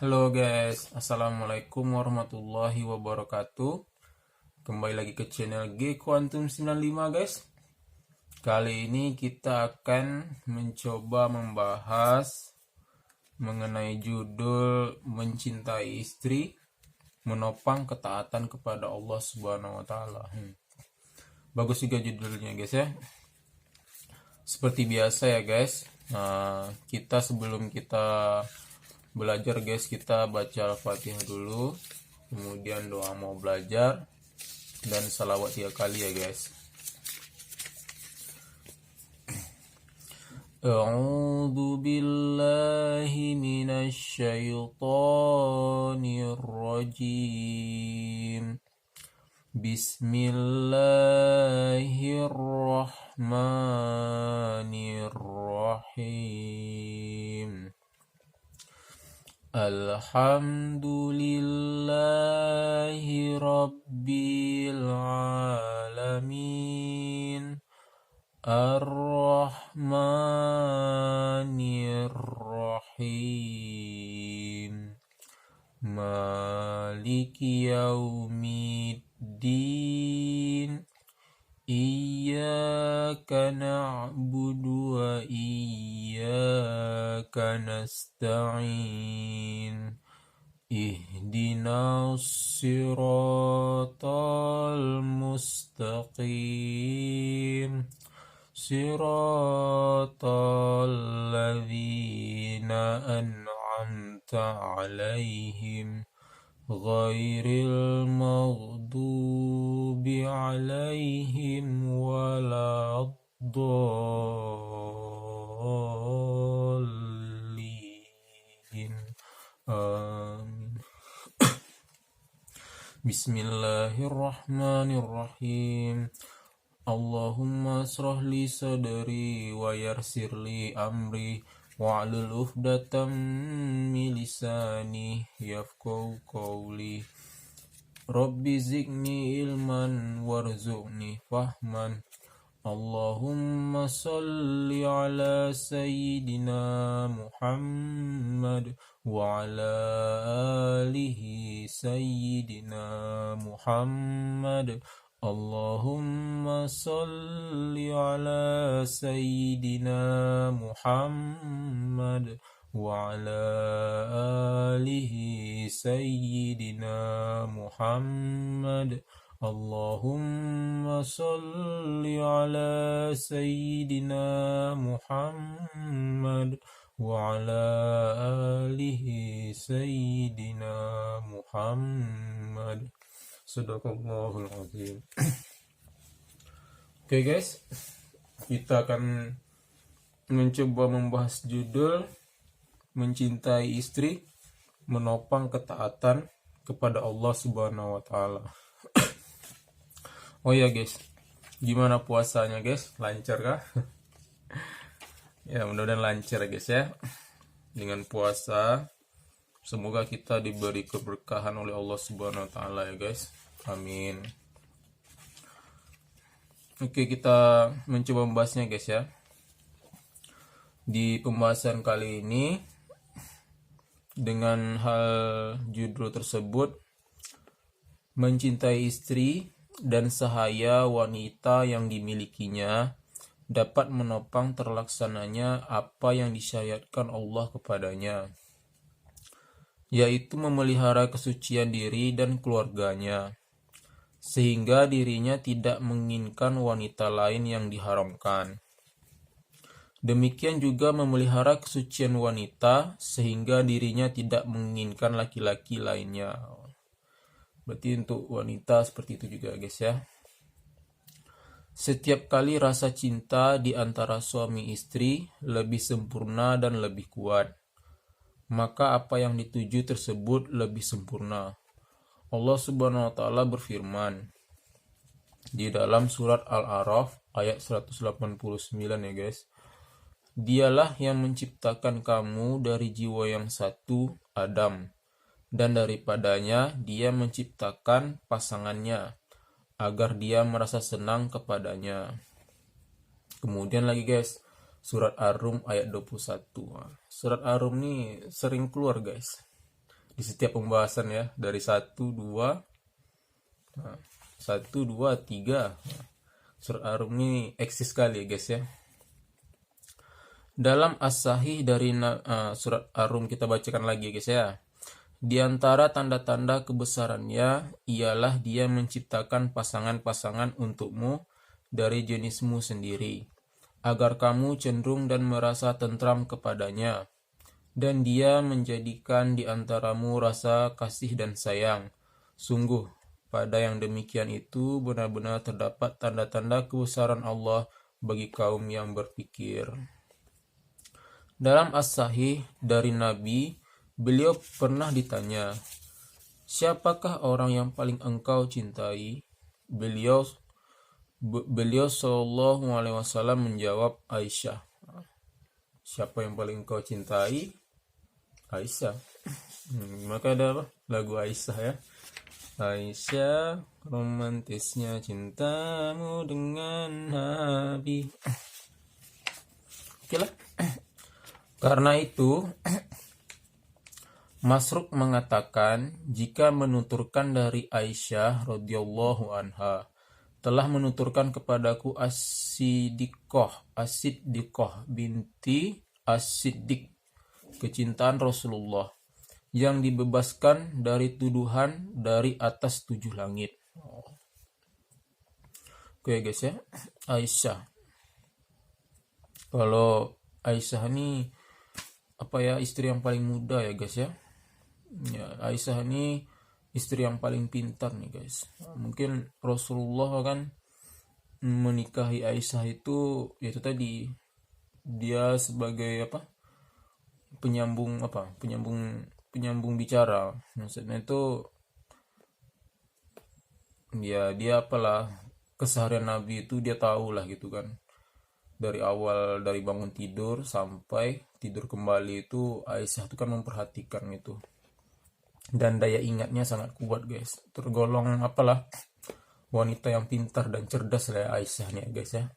Halo guys, Assalamualaikum warahmatullahi wabarakatuh. Kembali lagi ke channel G Quantum 95 guys. Kali ini kita akan mencoba membahas mengenai judul Mencintai Istri, Menopang Ketaatan kepada Allah Subhanahu wa taala. Bagus juga judulnya guys ya. Seperti biasa ya guys. Sebelum kita belajar guys, kita baca Al-Fatihah dulu, kemudian doa mau belajar, dan salawat 3 kali ya guys. A'udzu billahi minasy syaithanir rajim. Bismillahirrahmanirrahim. Alhamdulillahi Rabbil Alamin. Ar-Rahmanir-Rahim. Maliki Yaumiddin. Iyyaka na'budu wa iyyaka nasta'in. Ihdinas siratal mustaqim. Siratal ladzina an'amta 'alaihim ghairil maghdubi 'alaihim waladdallin. Amin. Bismillahirrahmanirrahim. Allahumma ashrah li sadri wa yassir li amri wa'hlul 'uqdatam min lisani yafqahu qawli. Rabbi zidni ilman warzuqni fahman. Allahumma salli ala sayyidina Muhammad wa ala alihi sayyidina Muhammad. Allahumma salli ala sayyidina Muhammad wa ala alihi sayyidina Muhammad. Allahumma salli ala sayyidina Muhammad wa ala alihi sayyidina Muhammad. Sadaqallahul azim. Oke guys, kita akan mencoba membahas judul Mencintai Istri, Menopang Ketaatan kepada Allah Subhanahu wa taala. Oh ya guys, gimana puasanya guys? Lancar kah? Ya, mudah-mudahan lancar guys ya. Dengan puasa, semoga kita diberi keberkahan oleh Allah Subhanahu wa taala ya guys. Amin. Oke, kita mencoba membahasnya guys ya. Di pembahasan kali ini dengan hal judul tersebut, mencintai istri dan sahaya wanita yang dimilikinya dapat menopang terlaksananya apa yang disyariatkan Allah kepadanya, yaitu memelihara kesucian diri dan keluarganya, sehingga dirinya tidak menginginkan wanita lain yang diharamkan. Demikian juga memelihara kesucian wanita sehingga dirinya tidak menginginkan laki-laki lainnya. Berarti untuk wanita seperti itu juga guys ya. Setiap kali rasa cinta di antara suami istri lebih sempurna dan lebih kuat, maka apa yang dituju tersebut lebih sempurna. Allah Subhanahu wa taala berfirman di dalam surat Al-A'raf ayat 189 ya guys. Dialah yang menciptakan kamu dari jiwa yang satu, Adam, dan daripadanya dia menciptakan pasangannya agar dia merasa senang kepadanya. Kemudian lagi guys, surat Ar-Rum ayat 21. Surat Ar-Rum nih sering keluar guys. di setiap pembahasan ya, dari 1, 2, 3. Surat Ar-Rum ini eksis sekali ya guys ya. Dalam as-sahih dari surat Ar-Rum, kita bacakan lagi guys ya. Di antara tanda-tanda kebesarannya ialah dia menciptakan pasangan-pasangan untukmu dari jenismu sendiri, agar kamu cenderung dan merasa tentram kepadanya. Dan dia menjadikan di antaramu rasa kasih dan sayang. Sungguh, pada yang demikian itu benar-benar terdapat tanda-tanda kebesaran Allah bagi kaum yang berpikir. Dalam as-sahih dari Nabi, beliau pernah ditanya, siapakah orang yang paling engkau cintai? Beliau Shallallahu Alaihi Wasallam menjawab, Aisyah. Siapa yang paling engkau cintai? Aisyah. Maka ada apa? Lagu Aisyah ya. Aisyah, romantisnya cintamu dengan Nabi. Oke lah. Karena itu, Masruq mengatakan, jika menuturkan dari Aisyah radhiyallahu anha, telah menuturkan kepadaku As-Siddiqah binti As-Siddiq, kecintaan Rasulullah, yang dibebaskan dari tuduhan dari atas 7 langit. Oke guys ya, Aisyah. Kalau Aisyah ini istri yang paling muda ya guys ya. Aisyah ini istri yang paling pintar nih guys. Mungkin Rasulullah kan menikahi Aisyah itu tadi, dia sebagai penyambung bicara. Maksudnya itu dia keseharian Nabi itu dia tahu lah gitu kan. Dari awal, dari bangun tidur sampai tidur kembali itu Aisyah itu kan memperhatikan itu. Dan daya ingatnya sangat kuat guys. Tergolong wanita yang pintar dan cerdas lah Aisyah nih guys ya.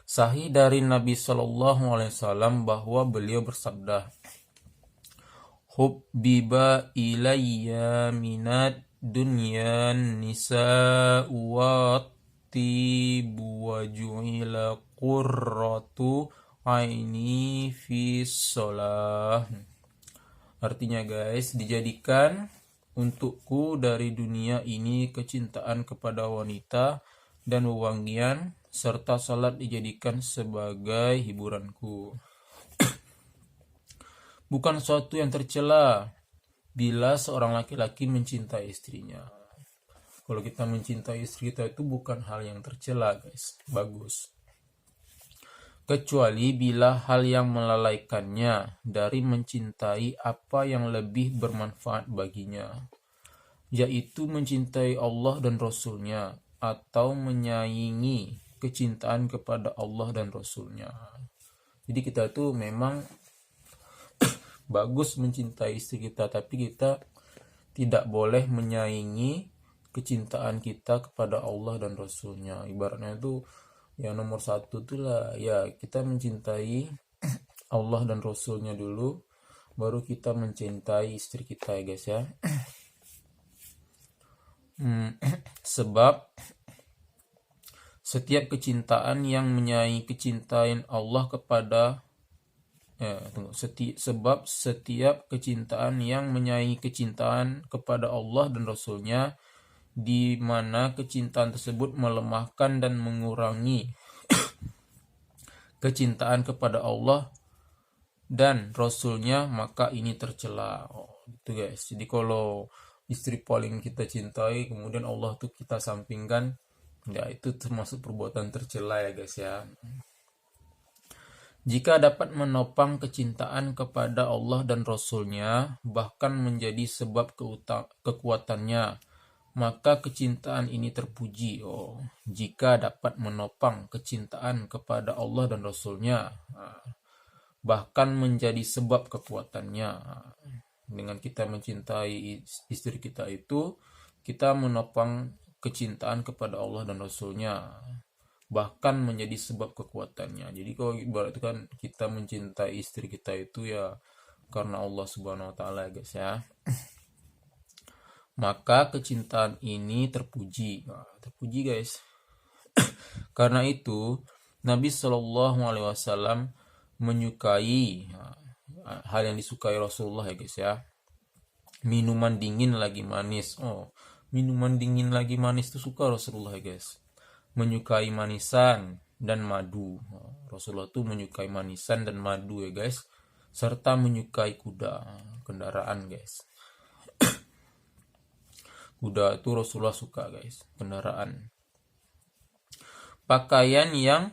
Sahih dari Nabi Shallallahu Alaihi Wasallam bahwa beliau bersabda, hubbiba ilayya minad dunyan nisa wa tibu wa ju'ila qurratu aini fi sholah. Artinya guys, dijadikan untukku dari dunia ini kecintaan kepada wanita dan wewangian, serta salat dijadikan sebagai hiburanku. Bukan suatu yang tercela bila seorang laki-laki mencintai istrinya. Kalau kita mencintai istri kita itu bukan hal yang tercela guys, bagus. Kecuali bila hal yang melalaikannya dari mencintai apa yang lebih bermanfaat baginya, yaitu mencintai Allah dan Rasulnya, atau menyaingi kecintaan kepada Allah dan Rasulnya. Jadi kita tuh memang bagus mencintai istri kita, tapi kita tidak boleh menyaingi kecintaan kita kepada Allah dan Rasulnya. Ibaratnya itu yang nomor 1 tuh lah ya, kita mencintai Allah dan Rasulnya dulu, baru kita mencintai istri kita ya guys ya. Sebab setiap kecintaan yang menyaingi kecintaan Allah kepada sebab setiap kecintaan yang menyaingi kecintaan kepada Allah dan Rasulnya, di mana kecintaan tersebut melemahkan dan mengurangi kecintaan kepada Allah dan Rasulnya, maka ini tercela. Gitu guys. Jadi kalau istri paling kita cintai kemudian Allah tuh kita sampingkan, ya itu termasuk perbuatan tercela ya guys ya. Jika dapat menopang kecintaan kepada Allah dan Rasulnya, bahkan menjadi sebab kekuatannya, maka kecintaan ini terpuji. Jika dapat menopang kecintaan kepada Allah dan Rasulnya, bahkan menjadi sebab kekuatannya. Dengan kita mencintai istri kita itu, kita menopang kecintaan kepada Allah dan Rasulnya. bahkan menjadi sebab kekuatannya. Jadi kalau ibarat itu kan kita mencintai istri kita itu ya karena Allah Subhanahu wa taala guys ya. Maka kecintaan ini terpuji. Nah, terpuji guys. Karena itu Nabi Shallallahu alaihi wasallam menyukai hal yang disukai Rasulullah ya guys ya. Minuman dingin lagi manis. Oh, minuman dingin lagi manis itu suka Rasulullah ya guys. Menyukai manisan dan madu. Rasulullah tuh menyukai manisan dan madu ya guys. Serta menyukai kuda, kendaraan guys. Kuda itu Rasulullah suka guys, kendaraan. Pakaian yang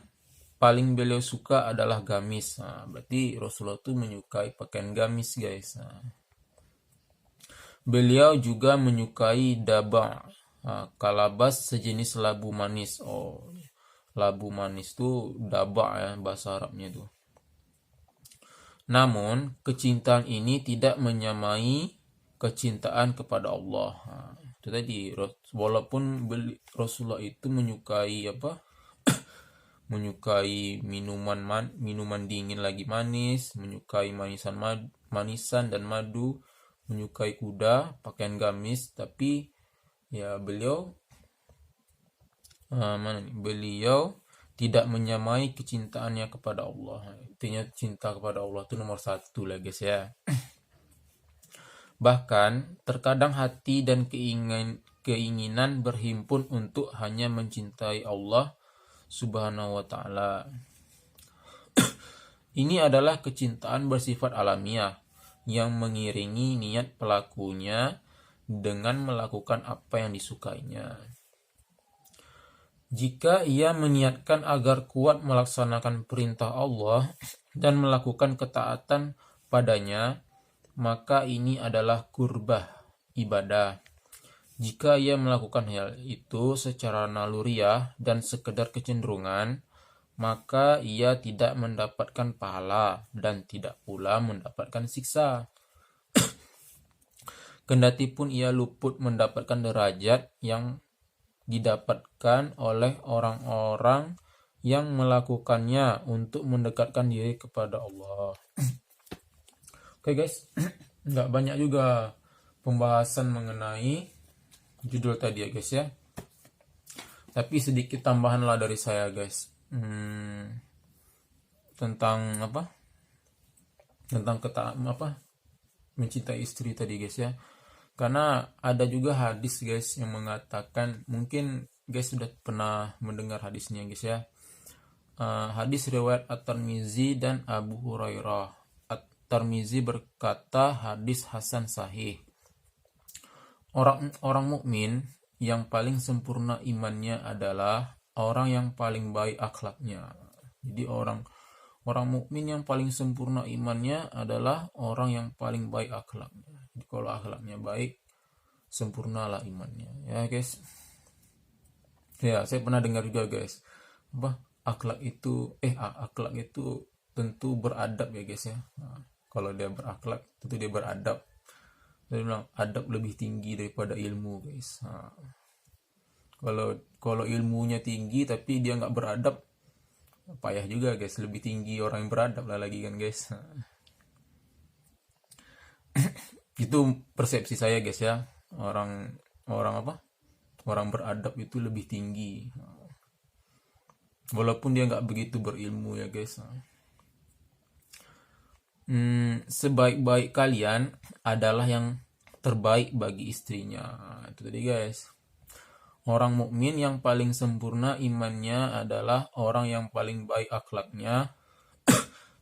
paling beliau suka adalah gamis. Nah, berarti Rasulullah tuh menyukai pakaian gamis guys. Nah, beliau juga menyukai daba, kalabas sejenis labu manis. Oh, labu manis tuh daba ya bahasa Arabnya tuh. Namun kecintaan ini tidak menyamai kecintaan kepada Allah. Nah, itu tadi walaupun Rasulullah itu menyukai menyukai minuman dingin lagi manis, menyukai manisan dan madu, menyukai kuda, pakaian gamis, tapi ya beliau beliau tidak menyamai kecintaannya kepada Allah. Intinya cinta kepada Allah itu nomor 1 lah guys ya. Bahkan terkadang hati dan keinginan berhimpun untuk hanya mencintai Allah Subhanahu wa taala. Ini adalah kecintaan bersifat alamiah yang mengiringi niat pelakunya dengan melakukan apa yang disukainya. Jika ia meniatkan agar kuat melaksanakan perintah Allah dan melakukan ketaatan padanya, maka ini adalah kurbah ibadah. Jika ia melakukan hal itu secara naluriah dan sekedar kecenderungan, maka ia tidak mendapatkan pahala dan tidak pula mendapatkan siksa. Kendatipun ia luput mendapatkan derajat yang didapatkan oleh orang-orang yang melakukannya untuk mendekatkan diri kepada Allah. Oke guys, nggak banyak juga pembahasan mengenai judul tadi ya guys ya. Tapi sedikit tambahan lah dari saya guys. Tentang mencintai istri tadi guys ya. Karena ada juga hadis guys yang mengatakan, mungkin guys sudah pernah mendengar hadisnya guys ya. Hadis riwayat At-Tirmizi dan Abu Hurairah. At-Tirmizi berkata hadis hasan sahih. Orang mukmin yang paling sempurna imannya adalah orang yang paling baik akhlaknya. Jadi orang mukmin yang paling sempurna imannya adalah orang yang paling baik akhlaknya. Jadi kalau akhlaknya baik, sempurnalah imannya. Ya guys. Ya, saya pernah dengar juga guys. Akhlak itu tentu beradab ya guys ya. Nah, kalau dia berakhlak, tentu dia beradab. Dia bilang adab lebih tinggi daripada ilmu guys. Nah, kalau ilmunya tinggi tapi dia nggak beradab, payah juga guys. Lebih tinggi orang yang beradab lah lagi kan guys. Itu persepsi saya guys ya. Orang beradab itu lebih tinggi. Walaupun dia nggak begitu berilmu ya guys. Sebaik-baik kalian adalah yang terbaik bagi istrinya. Itu tadi guys. Orang mukmin yang paling sempurna imannya adalah orang yang paling baik akhlaknya.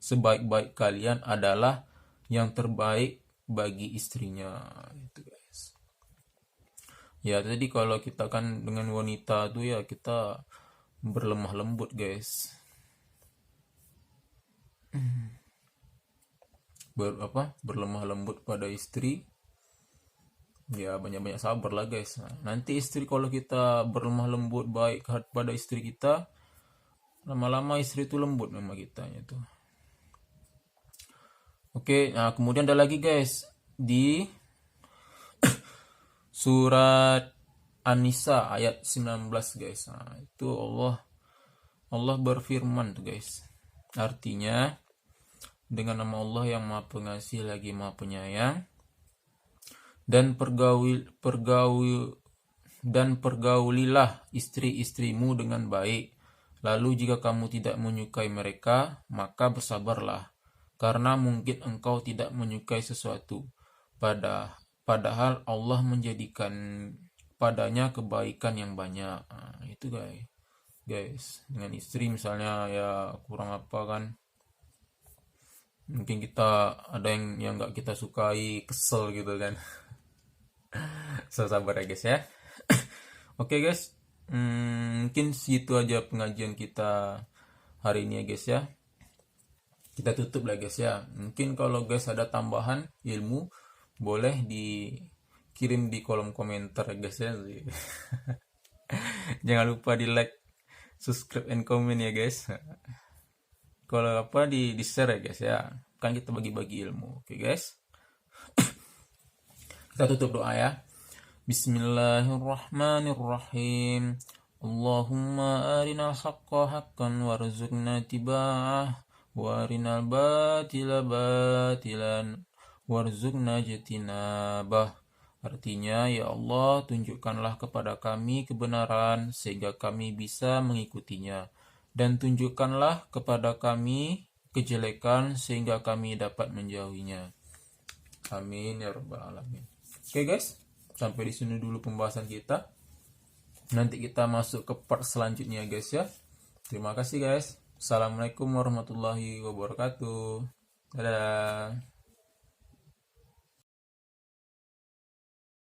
Sebaik-baik kalian adalah yang terbaik bagi istrinya. Itu guys. Ya tadi kalau kita kan dengan wanita tuh ya kita berlemah lembut guys. Berlemah lembut pada istri. Ya banyak-banyak sabar lah guys. Nanti istri kalau kita berlemah lembut baik pada istri kita, lama-lama istri itu lembut sama kitanya tuh. Oke, nah kemudian ada lagi guys di surat An-Nisa ayat 19 guys. Nah, itu Allah Allah berfirman tuh guys. Artinya dengan nama Allah yang Maha Pengasih lagi Maha Penyayang, dan pergaulilah istri-istrimu dengan baik. Lalu jika kamu tidak menyukai mereka, maka bersabarlah, karena mungkin engkau tidak menyukai sesuatu, padahal Allah menjadikan padanya kebaikan yang banyak. Nah, itu guys, dengan istri misalnya ya kurang apa kan, mungkin kita ada yang nggak kita sukai, kesel gitu kan. So, sabar ya guys ya. Oke guys, mungkin situ aja pengajian kita hari ini ya guys ya. Kita tutup lah guys ya. Mungkin kalau guys ada tambahan ilmu, boleh dikirim di kolom komentar ya guys ya. Jangan lupa di like, subscribe, and comment ya guys. Kalau apa di share ya guys ya. Kan kita bagi-bagi ilmu. Oke guys. Kita tutup doa ya. Bismillahirrahmanirrahim. Allahumma arinal haqqa haqqan warzuqna tiba'ah, wa arinal batila batilan warzuqna jatinabah. Artinya, ya Allah, tunjukkanlah kepada kami kebenaran sehingga kami bisa mengikutinya, dan tunjukkanlah kepada kami kejelekan sehingga kami dapat menjauhinya. Amin ya rabbal alamin. Oke guys, sampai di sini dulu pembahasan kita. Nanti kita masuk ke part selanjutnya guys ya. Terima kasih guys. Assalamualaikum warahmatullahi wabarakatuh. Dadah.